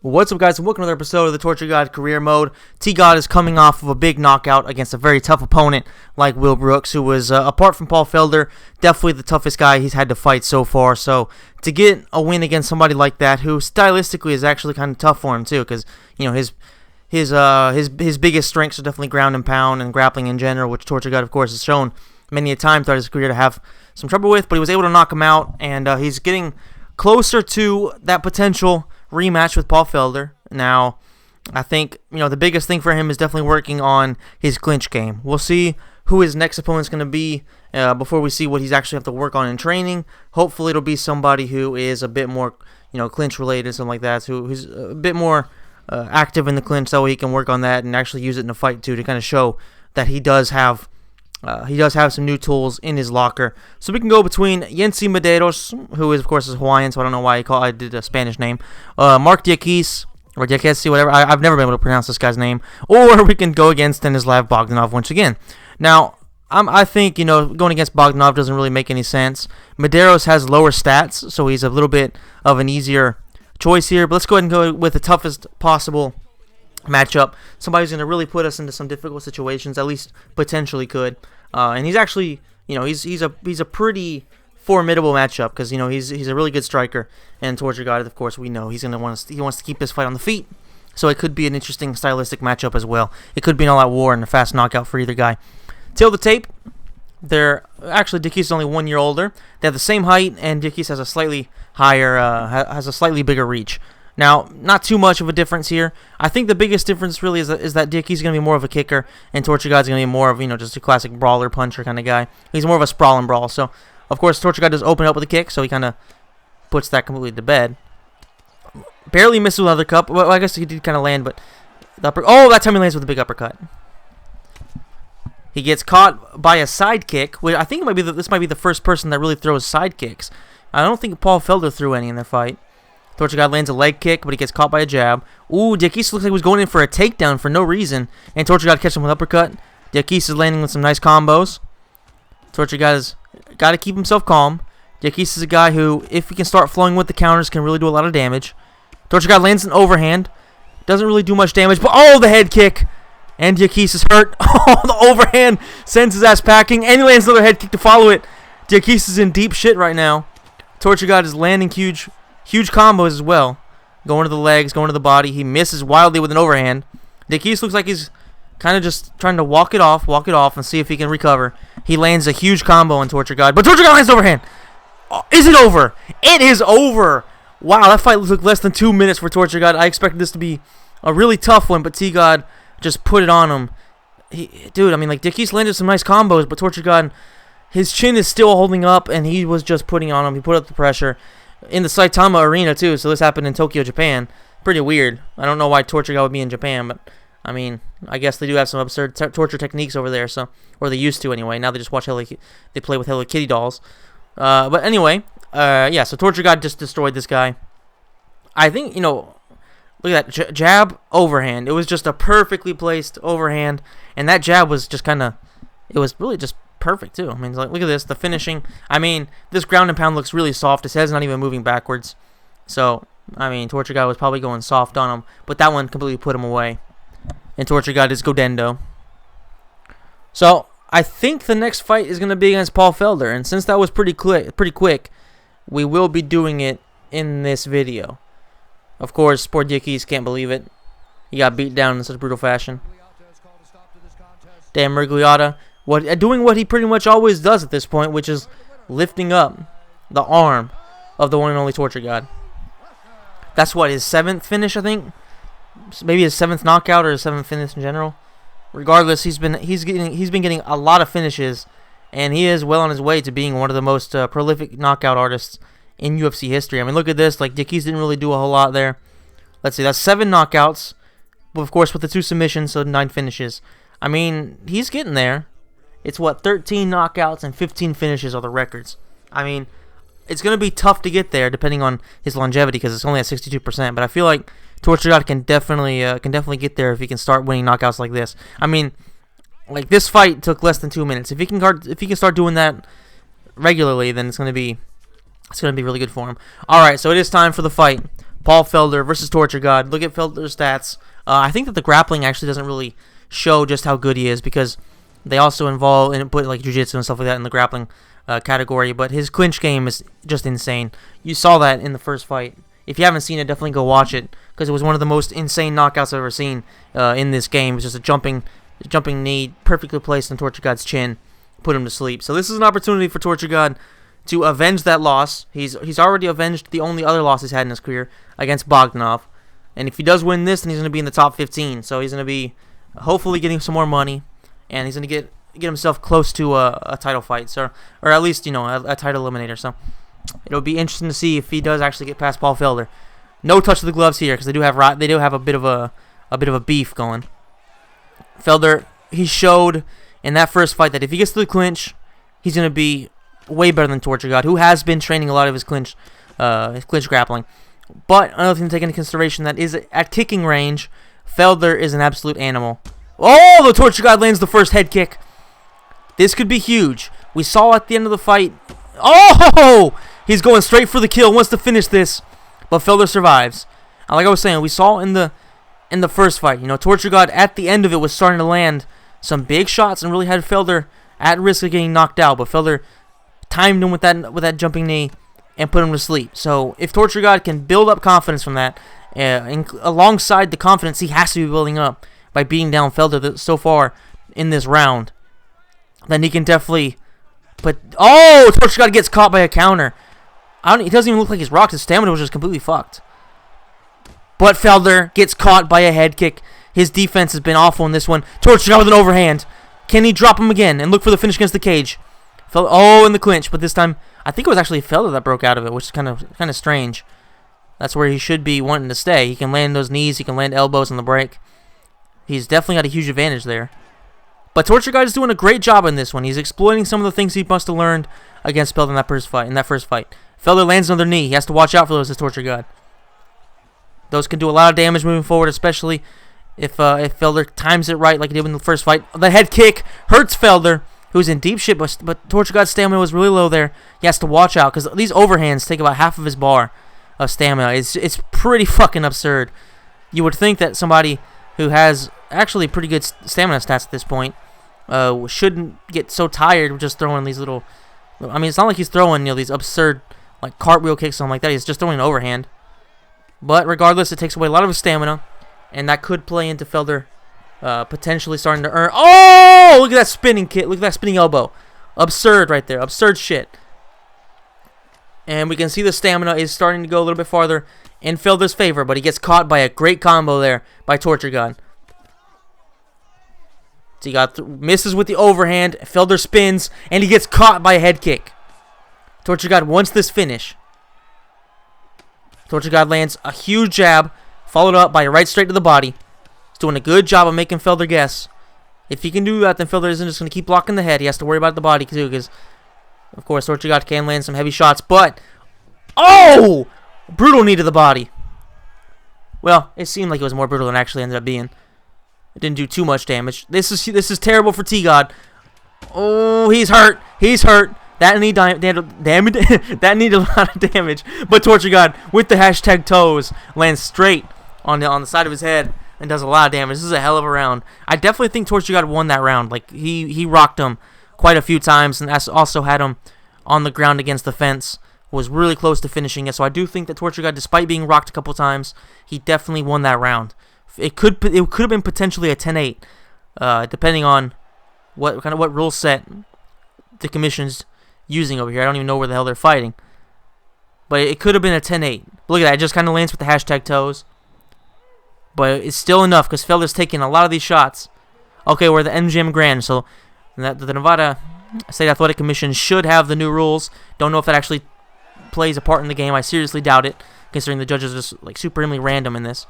What's up, guys, and welcome to another episode of the Torture God Career Mode. T-God is coming off of a big knockout against a very tough opponent like Will Brooks, who was, apart from Paul Felder, definitely the toughest guy he's had to fight so far. So to get a win against somebody like that, who stylistically is actually kind of tough for him too, because his biggest strengths are definitely ground and pound and grappling in general, which Torture God, of course, has shown many a time throughout his career to have some trouble with. But he was able to knock him out, and he's getting closer to that potential rematch with Paul Felder. Now, I think, the biggest thing for him is definitely working on his clinch game. We'll see who his next opponent's going to be before we see what he's actually have to work on in training. Hopefully it'll be somebody who is a bit more, clinch related, something like that, who's a bit more active in the clinch, so he can work on that and actually use it in a fight too, to kind of show that he does have some new tools in his locker. So we can go between Yency Medeiros, who is, of course, is Hawaiian, so I don't know why I did a Spanish name. Mark Diakis, or Diakesi, whatever. I've never been able to pronounce this guy's name. Or we can go against Stanislav Bogdanov once again. Now, I think, going against Bogdanov doesn't really make any sense. Medeiros has lower stats, so he's a little bit of an easier choice here. But let's go ahead and go with the toughest possible matchup. Somebody's going to really put us into some difficult situations, at least potentially could. And he's actually, he's a pretty formidable matchup, because he's a really good striker, and Torture God, of course, we know he wants to keep this fight on the feet. So it could be an interesting stylistic matchup as well. It could be an all-out war and a fast knockout for either guy. Till the tape, Diakis is only 1 year older. They have the same height, and Diakis has a slightly higher, has a slightly bigger reach. Now, not too much of a difference here. I think the biggest difference really is that Diakis is going to be more of a kicker, and Torture God's going to be more of, just a classic brawler, puncher kind of guy. He's more of a sprawl and brawl. So, of course, Torture God does open up with a kick, so he kind of puts that completely to bed. Barely misses with another cup. Well, I guess he did kind of land, but that time he lands with a big uppercut. He gets caught by a side kick, which I think this might be the first person that really throws side kicks. I don't think Paul Felder threw any in their fight. Torture God lands a leg kick, but he gets caught by a jab. Ooh, Diakis looks like he was going in for a takedown for no reason, and Torture God catches him with an uppercut. Diakis is landing with some nice combos. Torture God has got to keep himself calm. Diakis is a guy who, if he can start flowing with the counters, can really do a lot of damage. Torture God lands an overhand. Doesn't really do much damage, but the head kick. And Diakis is hurt. The overhand sends his ass packing, and he lands another head kick to follow it. Diakis is in deep shit right now. Torture God is landing huge combos as well. Going to the legs, going to the body. He misses wildly with an overhand. Diakis looks like he's kind of just trying to walk it off, and see if he can recover. He lands a huge combo on Torture God, but Torture God lands overhand. Is it over? It is over. Wow, that fight took less than 2 minutes for Torture God. I expected this to be a really tough one, but T-God just put it on him. Diakis landed some nice combos, but Torture God, his chin is still holding up, and he was just putting on him. He put up the pressure in the Saitama Arena, too, so this happened in Tokyo, Japan. Pretty weird. I don't know why Torture God would be in Japan, but, I guess they do have some absurd torture techniques over there, or they used to anyway. Now they just watch they play with Hello Kitty dolls. But anyway, so Torture God just destroyed this guy. I think, look at that, jab, overhand. It was just a perfectly placed overhand, and that jab was just it was really just perfect, too. Look at this, the finishing. This ground and pound looks really soft. His head's not even moving backwards. So, Torture God was probably going soft on him, but that one completely put him away. And Torture God is Godendo. So, I think the next fight is going to be against Paul Felder, and since that was pretty quick, we will be doing it in this video. Of course, poor Diakis can't believe it. He got beat down in such brutal fashion. Damn Miragliotta. Doing what he pretty much always does at this point, which is lifting up the arm of the one and only Torture God. That's his 7th finish, I think. Maybe his 7th knockout or his 7th finish in general. Regardless, he's been getting a lot of finishes, and he is well on his way to being one of the most prolific knockout artists in UFC history. Look at this. Diakis didn't really do a whole lot there. Let's see. That's 7 knockouts, of course, with the 2 submissions, so 9 finishes. He's getting there. It's 13 knockouts and 15 finishes are the records. It's going to be tough to get there depending on his longevity, because it's only at 62%. But I feel like Torture God can definitely get there if he can start winning knockouts like this. This fight took less than 2 minutes. If he can start doing that regularly, then it's going to be really good for him. All right, so it is time for the fight. Paul Felder versus Torture God. Look at Felder's stats. I think that the grappling actually doesn't really show just how good he is, because they also involve and put like jiu-jitsu and stuff like that in the grappling category. But his clinch game is just insane. You saw that in the first fight. If you haven't seen it, definitely go watch it, because it was one of the most insane knockouts I've ever seen in this game. It was just a jumping knee, perfectly placed on Torture God's chin, put him to sleep. So this is an opportunity for Torture God to avenge that loss. He's already avenged the only other loss he's had in his career against Bogdanov. And if he does win this, then he's going to be in the top 15. So he's going to be hopefully getting some more money, and he's going to get himself close to a title fight, so, or at least, a title eliminator. So it'll be interesting to see if he does actually get past Paul Felder. No touch of the gloves here, because they do have a bit of a beef going. Felder, he showed in that first fight that if he gets to the clinch, he's going to be way better than Torture God, who has been training a lot of his clinch grappling. But another thing to take into consideration, that is at kicking range, Felder is an absolute animal. Oh, the Torture God lands the first head kick. This could be huge. We saw at the end of the fight. Oh, he's going straight for the kill, wants to finish this, but Felder survives. And like I was saying, we saw in the first fight, Torture God at the end of it was starting to land some big shots and really had Felder at risk of getting knocked out. But Felder timed him with that jumping knee and put him to sleep. So if Torture God can build up confidence from that, alongside the confidence he has to be building up by beating down Felder so far in this round, then he can definitely put... Oh, Torture God gets caught by a counter. It doesn't even look like he's rocked. His stamina was just completely fucked. But Felder gets caught by a head kick. His defense has been awful in this one. Torture God with an overhand. Can he drop him again and look for the finish against the cage? In the clinch, but this time I think it was actually Felder that broke out of it, which is kind of strange. That's where he should be wanting to stay. He can land those knees, he can land elbows on the break. He's definitely got a huge advantage there. But Torture God is doing a great job in this one. He's exploiting some of the things he must have learned against Felder in that first fight. Felder lands another knee. He has to watch out for those as Torture God. Those can do a lot of damage moving forward, especially if Felder times it right like he did in the first fight. The head kick hurts Felder, who's in deep shit, but Torture God's stamina was really low there. He has to watch out, because these overhands take about half of his bar of stamina. It's pretty fucking absurd. You would think that somebody who has actually pretty good stamina stats at this point shouldn't get so tired of just throwing these little... I mean, it's not like he's throwing these absurd like cartwheel kicks or something like that. He's just throwing an overhand. But regardless, it takes away a lot of his stamina, and that could play into Felder potentially starting to earn... Oh! Look at that spinning kick. Look at that spinning elbow. Absurd right there. Absurd shit. And we can see the stamina is starting to go a little bit farther in Felder's favor, but he gets caught by a great combo there by Torture God. So he misses with the overhand. Felder spins, and he gets caught by a head kick. Torture God wants this finish. Torture God lands a huge jab, followed up by a right straight to the body. He's doing a good job of making Felder guess. If he can do that, then Felder isn't just going to keep blocking the head. He has to worry about the body, too, because, of course, Torture God can land some heavy shots, but... Oh! Brutal knee to the body. Well, it seemed like it was more brutal than it actually ended up being. It didn't do too much damage. This is terrible for T-God. Oh, he's hurt. He's hurt. That knee that need a lot of damage. But Torture God, with the hashtag toes, lands straight on the side of his head and does a lot of damage. This is a hell of a round. I definitely think Torture God won that round. Like, he rocked him quite a few times, and also had him on the ground against the fence. Was really close to finishing it. So I do think that Torture God, despite being rocked a couple times, he definitely won that round. It could have been potentially a 10-8, depending on what rule set the commission's using over here. I don't even know where the hell they're fighting. But it could have been a 10-8. Look at that. It just kind of lands with the hashtag toes. But it's still enough, because Felder's taking a lot of these shots. Okay, we're the MGM Grand, so the Nevada State Athletic Commission should have the new rules. Don't know if that actually plays a part in the game. I seriously doubt it, considering the judges are just like supremely random in this.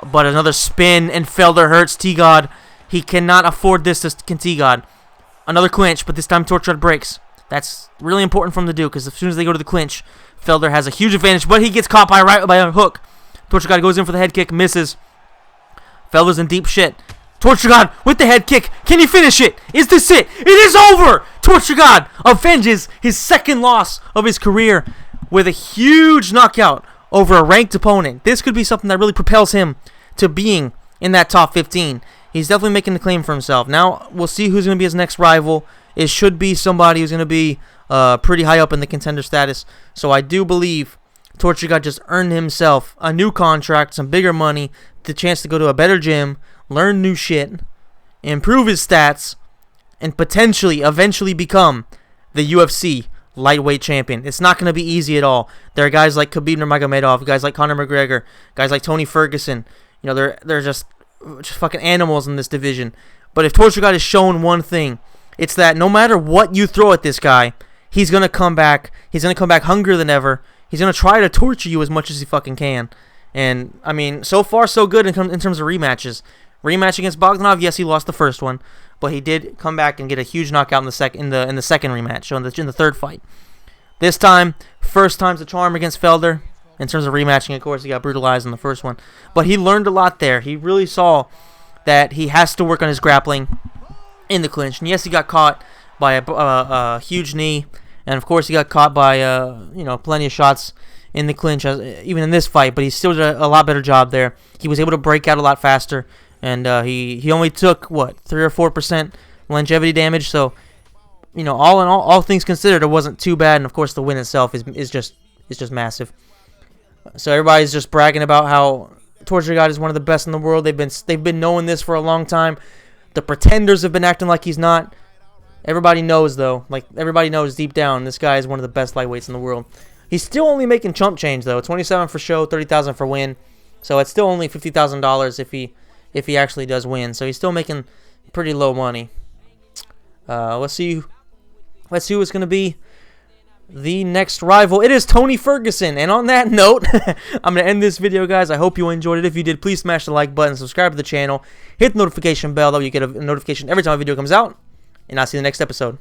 But another spin, and Felder hurts T-God. He cannot afford this to T-God. Another clinch, but this time Torture God breaks. That's really important for him to do, because as soon as they go to the clinch, Felder has a huge advantage, but he gets caught by a hook. Torture God goes in for the head kick, misses. Felder's in deep shit. Torture God with the head kick. Can he finish it? Is this it? It is over! Torture God avenges his second loss of his career with a huge knockout over a ranked opponent. This could be something that really propels him to being in that top 15. He's definitely making the claim for himself. Now, we'll see who's going to be his next rival. It should be somebody who's going to be pretty high up in the contender status. So I do believe Torture God just earned himself a new contract, some bigger money, the chance to go to a better gym, learn new shit, improve his stats, and potentially, eventually become the UFC lightweight champion. It's not going to be easy at all. There are guys like Khabib Nurmagomedov, guys like Conor McGregor, guys like Tony Ferguson. You know, they're just fucking animals in this division. But if Torture God has shown one thing, it's that no matter what you throw at this guy, he's going to come back. He's going to come back hungrier than ever. He's going to try to torture you as much as he fucking can. And, I mean, so far so good in terms of rematches. Rematch against Bogdanov, yes, he lost the first one, but he did come back and get a huge knockout in the second rematch, so in the third fight. This time, first time's the charm against Felder. In terms of rematching, of course, he got brutalized in the first one. But he learned a lot there. He really saw that he has to work on his grappling in the clinch. And yes, he got caught by a huge knee. And, of course, he got caught by plenty of shots in the clinch, even in this fight. But he still did a lot better job there. He was able to break out a lot faster. And he only took, 3 or 4% longevity damage. So, all in all things considered, it wasn't too bad. And, of course, the win itself is just massive. So everybody's just bragging about how Torture God is one of the best in the world. They've been knowing this for a long time. The pretenders have been acting like he's not. Everybody knows, though. Everybody knows deep down, this guy is one of the best lightweights in the world. He's still only making chump change, though. 27 for show, 30,000 for win. So it's still only $50,000 if he actually does win. So he's still making pretty low money. Let's see who it's going to be. The next rival, it is Tony Ferguson. And on that note, I'm going to end this video, guys. I hope you enjoyed it. If you did, please smash the like button, subscribe to the channel, hit the notification bell, that way you get a notification every time a video comes out, and I'll see you in the next episode.